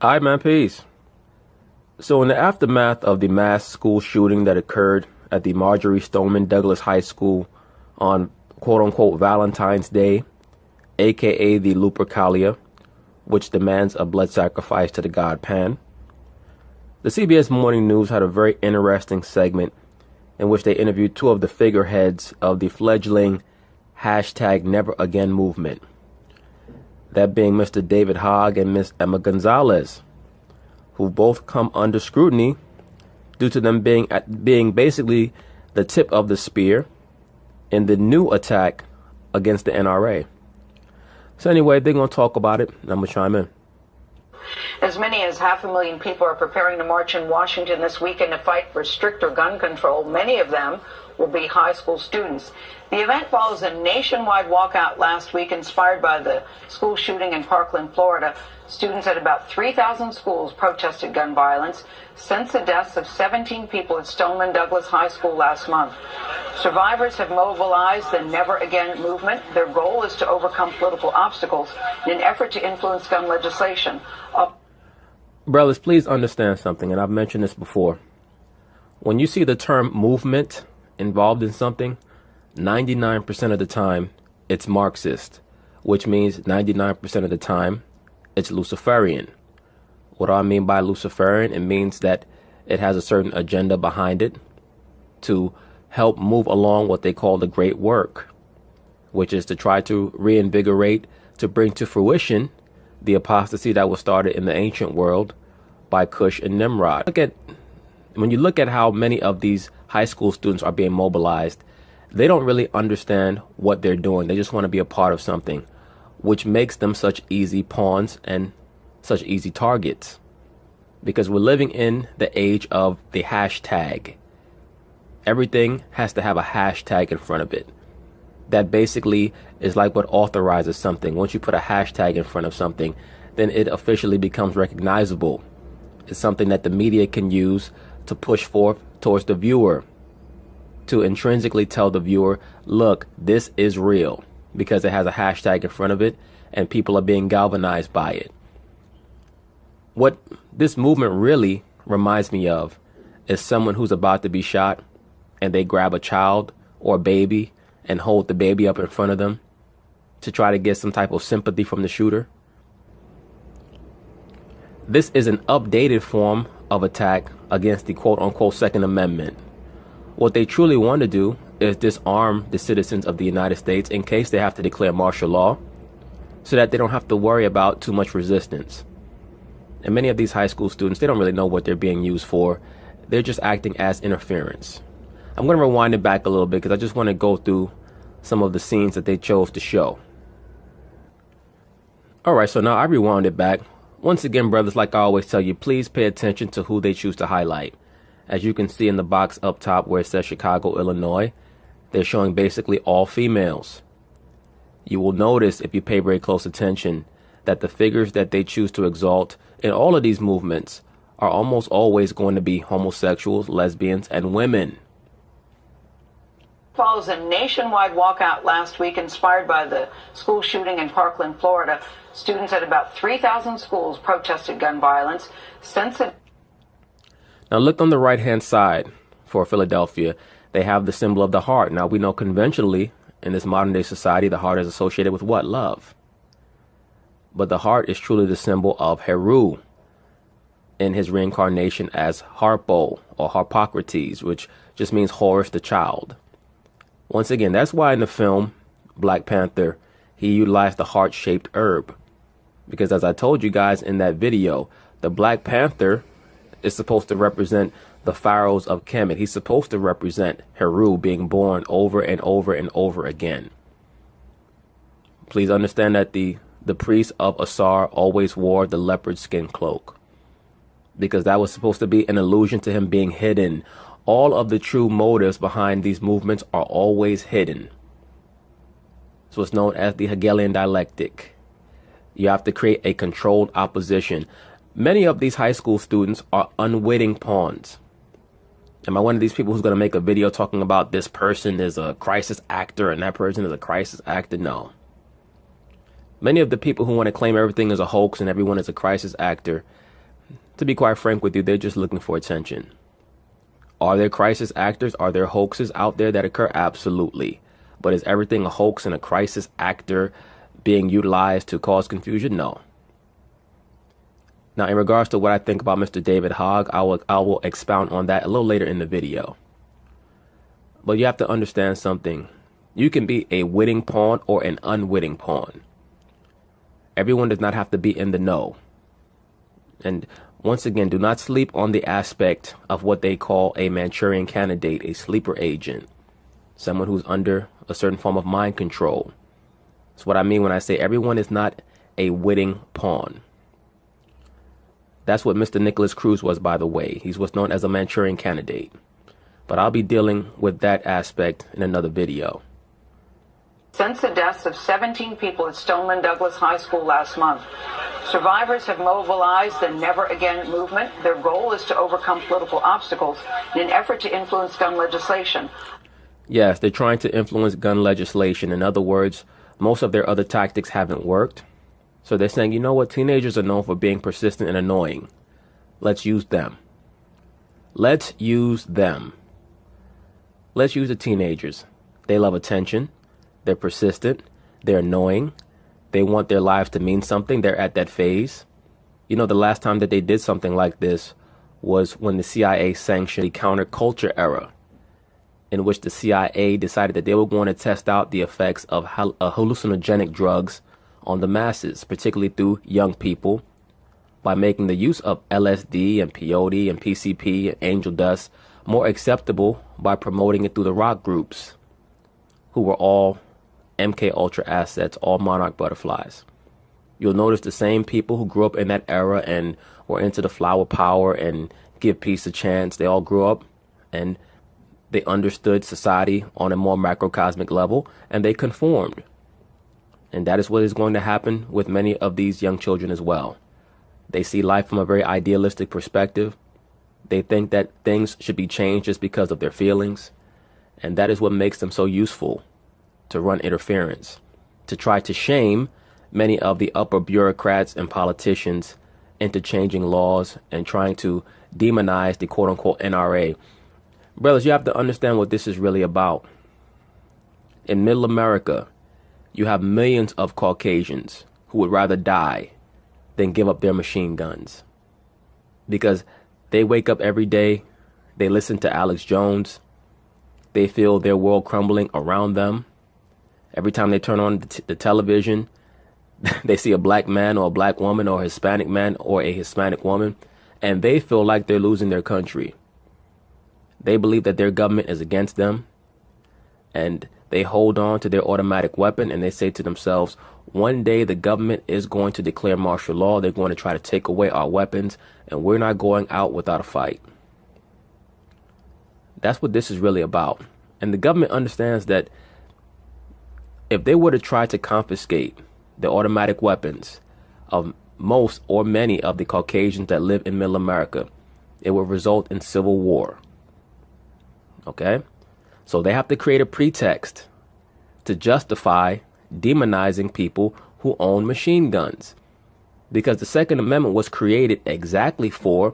All right, man, peace. So in the aftermath of the mass school shooting that occurred at the Marjorie Stoneman Douglas High School on quote-unquote Valentine's Day, aka the Lupercalia, which demands a blood sacrifice to the god Pan, the CBS Morning News had a very interesting segment in which they interviewed two of the figureheads of the fledgling #NeverAgain movement. That being Mr. David Hogg and Miss Emma Gonzalez, who both come under scrutiny due to them being basically the tip of the spear in the new attack against the NRA. So anyway, they're going to talk about it, and I'm going to chime in. As many as 500,000 people are preparing to march in Washington this weekend to fight for stricter gun control. Many of them will be high school students. The event follows a nationwide walkout last week inspired by the school shooting in Parkland, Florida. Students at about 3,000 schools protested gun violence since the deaths of 17 people at Stoneman Douglas High School last month. Survivors have mobilized the Never Again movement. Their goal is to overcome political obstacles in an effort to influence gun legislation. Brothers, please understand something, and I've mentioned this before. When you see the term movement involved in something, 99% of the time, it's Marxist, which means 99% of the time, it's Luciferian. What do I mean by Luciferian? It means that it has a certain agenda behind it to help move along what they call the great work, which is to try to reinvigorate, to bring to fruition the apostasy that was started in the ancient world by Cush and Nimrod. When you look at how many of these high school students are being mobilized, they don't really understand what they're doing. They just want to be a part of something, which makes them such easy pawns and such easy targets. Because we're living in the age of the hashtag. Everything has to have a hashtag in front of it. That basically is like what authorizes something. Once you put a hashtag in front of something, then it officially becomes recognizable. It's something that the media can use to push forth towards the viewer, to intrinsically tell the viewer, look, this is real, because it has a hashtag in front of it and people are being galvanized by it. What this movement really reminds me of is someone who's about to be shot and they grab a child or a baby and hold the baby up in front of them to try to get some type of sympathy from the shooter. This is an updated form of attack against the quote-unquote Second Amendment. What they truly want to do is disarm the citizens of the United States in case they have to declare martial law so that they don't have to worry about too much resistance. And many of these high school students, they don't really know what they're being used for. They're just acting as interference. I'm going to rewind it back a little bit because I just want to go through some of the scenes that they chose to show. All right, so now I rewound it back. Once again, brothers, like I always tell you, please pay attention to who they choose to highlight. As you can see in the box up top where it says Chicago, Illinois, they're showing basically all females. You will notice, if you pay very close attention, that the figures that they choose to exalt in all of these movements are almost always going to be homosexuals, lesbians, and women. Follows a nationwide walkout last week inspired by the school shooting in Parkland, Florida. Students at about 3,000 schools protested gun violence. Now look on the right-hand side for Philadelphia. They have the symbol of the heart. Now we know conventionally in this modern-day society, the heart is associated with what? Love. But the heart is truly the symbol of Heru in his reincarnation as Harpo or Harpocrates, which just means Horus the child. Once again, that's why in the film Black Panther, he utilized the heart-shaped herb. Because as I told you guys in that video, the Black Panther is supposed to represent the pharaohs of Kemet. He's supposed to represent Heru being born over and over and over again. Please understand that the priest of Asar always wore the leopard skin cloak, because that was supposed to be an allusion to him being hidden. All of the true motives behind these movements are always hidden. It's what's known as the Hegelian dialectic. You have to create a controlled opposition. Many of these high school students are unwitting pawns. Am I one of these people who's going to make a video talking about this person is a crisis actor and that person is a crisis actor? No. Many of the people who want to claim everything is a hoax and everyone is a crisis actor, to be quite frank with you, they're just looking for attention. Are there crisis actors? Are there hoaxes out there that occur? Absolutely. But is everything a hoax and a crisis actor being utilized to cause confusion? No. Now, in regards to what I think about Mr. David Hogg, I will expound on that a little later in the video. But you have to understand something. You can be a witting pawn or an unwitting pawn. Everyone does not have to be in the know. And once again, do not sleep on the aspect of what they call a Manchurian candidate, a sleeper agent, someone who's under a certain form of mind control. That's what I mean when I say everyone is not a witting pawn. That's what Mr. Nicholas Cruz was, by the way. He's what's known as a Manchurian candidate. But I'll be dealing with that aspect in another video. Since the deaths of 17 people at Stoneman Douglas High School last month, survivors have mobilized the Never Again movement. Their goal is to overcome political obstacles in an effort to influence gun legislation. Yes, they're trying to influence gun legislation. In other words, most of their other tactics haven't worked. So they're saying, you know what, teenagers are known for being persistent and annoying. Let's use them. Let's use them. Let's use the teenagers. They love attention. They're persistent. They're annoying. They want their lives to mean something. They're at that phase. You know, the last time that they did something like this was when the CIA sanctioned the counterculture era, in which the CIA decided that they were going to test out the effects of hallucinogenic drugs on the masses, particularly through young people, by making the use of LSD and peyote and PCP and angel dust more acceptable by promoting it through the rock groups, who were all MK Ultra assets, all monarch butterflies. You'll notice the same people who grew up in that era and were into the flower power and give peace a chance. They all grew up and they understood society on a more macrocosmic level, and they conformed. And that is what is going to happen with many of these young children as well. They see life from a very idealistic perspective. They think that things should be changed just because of their feelings. And that is what makes them so useful to run interference, to try to shame many of the upper bureaucrats and politicians into changing laws and trying to demonize the quote-unquote NRA. Brothers, you have to understand what this is really about. In middle America, you have millions of Caucasians who would rather die than give up their machine guns. Because they wake up every day, they listen to Alex Jones, they feel their world crumbling around them. Every time they turn on the television, they see a black man or a black woman or a Hispanic man or a Hispanic woman, and they feel like they're losing their country. They believe that their government is against them, and they hold on to their automatic weapon, and they say to themselves, one day the government is going to declare martial law. They're going to try to take away our weapons, and we're not going out without a fight. That's what this is really about. And the government understands that if they were to try to confiscate the automatic weapons of most or many of the Caucasians that live in middle America, it would result in civil war. Okay? So they have to create a pretext to justify demonizing people who own machine guns. Because the Second Amendment was created exactly for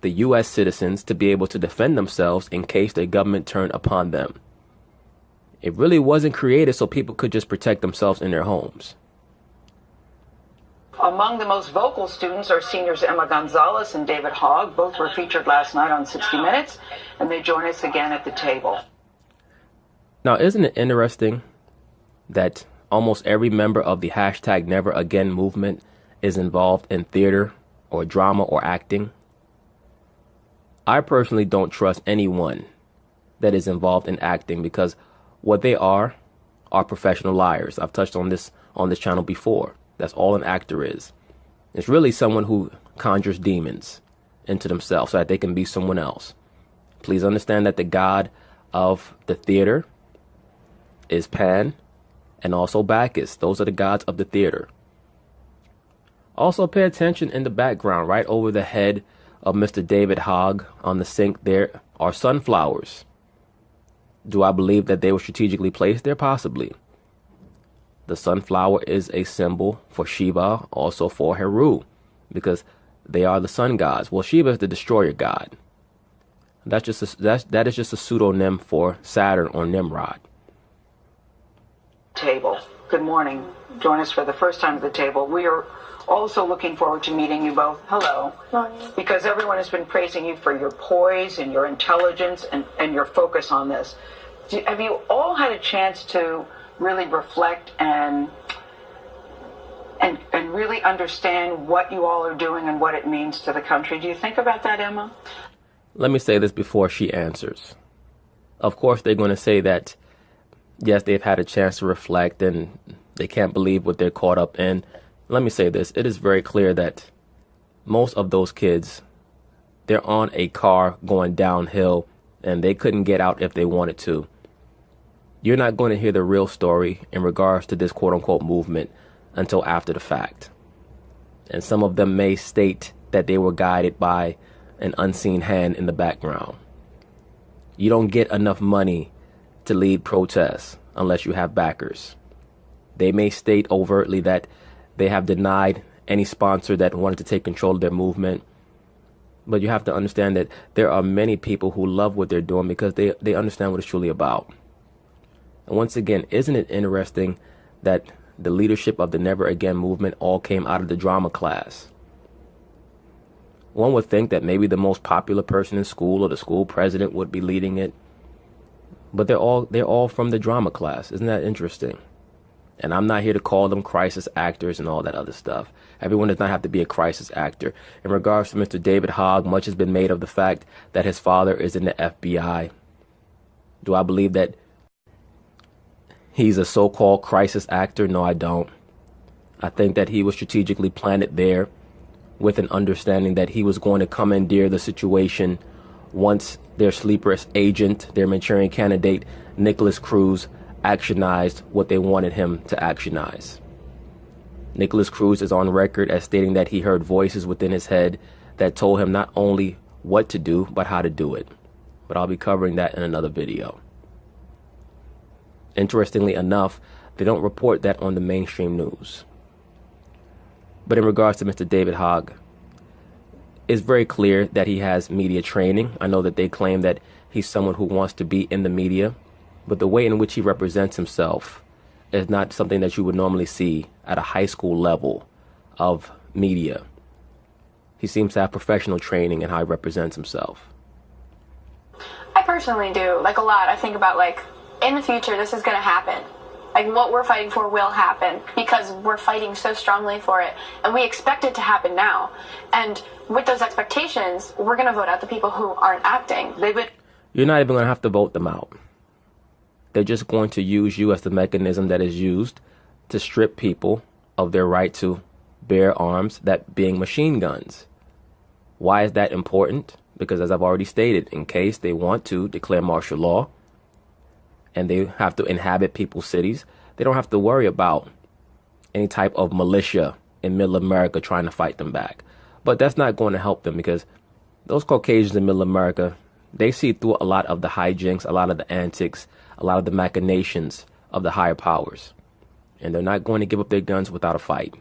the U.S. citizens to be able to defend themselves in case their government turned upon them. It really wasn't created so people could just protect themselves in their homes. Among the most vocal students are seniors Emma Gonzalez and David Hogg. Both were featured last night on 60 Minutes, and they join us again at the table. Now, isn't it interesting that almost every member of the hashtag Never Again movement is involved in theater or drama or acting? I personally don't trust anyone that is involved in acting, because what they are professional liars. I've touched on this channel before. That's all an actor is. It's really someone who conjures demons into themselves so that they can be someone else. Please understand that the god of the theater is Pan and also Bacchus. Those are the gods of the theater. Also pay attention in the background, right over the head of Mr. David Hogg on the sink, there are sunflowers. Do I believe that they were strategically placed there? Possibly. The sunflower is a symbol for Shiva, also for Heru, because they are the sun gods. Well, Shiva is the destroyer god. That is just a pseudonym for Saturn or Nimrod. Table. Good morning. Join us for the first time at the table. We are also looking forward to meeting you both. Hello. Because everyone has been praising you for your poise and your intelligence and your focus on this. Have you all had a chance to really reflect and really understand what you all are doing and what it means to the country? Do you think about that, Emma? Let me say this before she answers. Of course, they're going to say that, yes, they've had a chance to reflect and they can't believe what they're caught up in. Let me say this. It is very clear that most of those kids, they're on a car going downhill and they couldn't get out if they wanted to. You're not going to hear the real story in regards to this quote unquote movement until after the fact. And some of them may state that they were guided by an unseen hand in the background. You don't get enough money to lead protests unless you have backers. They may state overtly that they have denied any sponsor that wanted to take control of their movement. But you have to understand that there are many people who love what they're doing because they understand what it's truly about. And once again, isn't it interesting that the leadership of the Never Again movement all came out of the drama class? One would think that maybe the most popular person in school or the school president would be leading it. But they're all from the drama class. Isn't that interesting? And I'm not here to call them crisis actors and all that other stuff. Everyone does not have to be a crisis actor. In regards to Mr. David Hogg, much has been made of the fact that his father is in the FBI. Do I believe that he's a so-called crisis actor? No, I don't. I think that he was strategically planted there with an understanding that he was going to commandeer the situation once their sleeper agent, their Manchurian candidate, Nicholas Cruz, actionized what they wanted him to actionize. Nicholas Cruz is on record as stating that he heard voices within his head that told him not only what to do, but how to do it. But I'll be covering that in another video. Interestingly enough, they don't report that on the mainstream news. But in regards to Mr. David Hogg, it's very clear that he has media training. I know that they claim that he's someone who wants to be in the media, but the way in which he represents himself is not something that you would normally see at a high school level of media. He seems to have professional training in how he represents himself. I personally do, like a lot. I think about like, in the future, this is going to happen. Like what we're fighting for will happen because we're fighting so strongly for it. And we expect it to happen now. And with those expectations, we're going to vote out the people who aren't acting. You're not even going to have to vote them out. They're just going to use you as the mechanism that is used to strip people of their right to bear arms, that being machine guns. Why is that important? Because as I've already stated, in case they want to declare martial law and they have to inhabit people's cities, they don't have to worry about any type of militia in middle America trying to fight them back. But that's not going to help them because those Caucasians in middle America, they see through a lot of the hijinks, a lot of the antics, a lot of the machinations of the higher powers. And they're not going to give up their guns without a fight.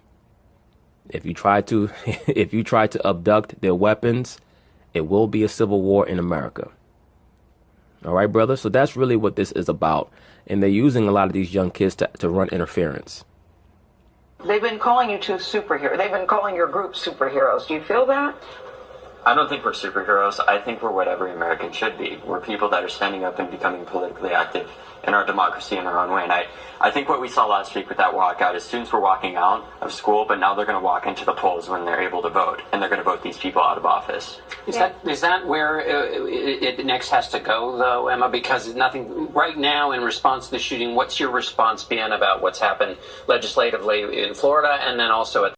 If you try to abduct their weapons, it will be a civil war in America. All right, brother. So that's really what this is about. And they're using a lot of these young kids to run interference. They've been calling you two superheroes. They've been calling your group superheroes. Do you feel that? I don't think we're superheroes. I think we're what every American should be. We're people that are standing up and becoming politically active in our democracy in our own way. And I think what we saw last week with that walkout is students were walking out of school, but now they're going to walk into the polls when they're able to vote, and they're going to vote these people out of office. Is that where it next has to go, though, Emma? Because nothing right now in response to the shooting. What's your response been about what's happened legislatively in Florida, and then also at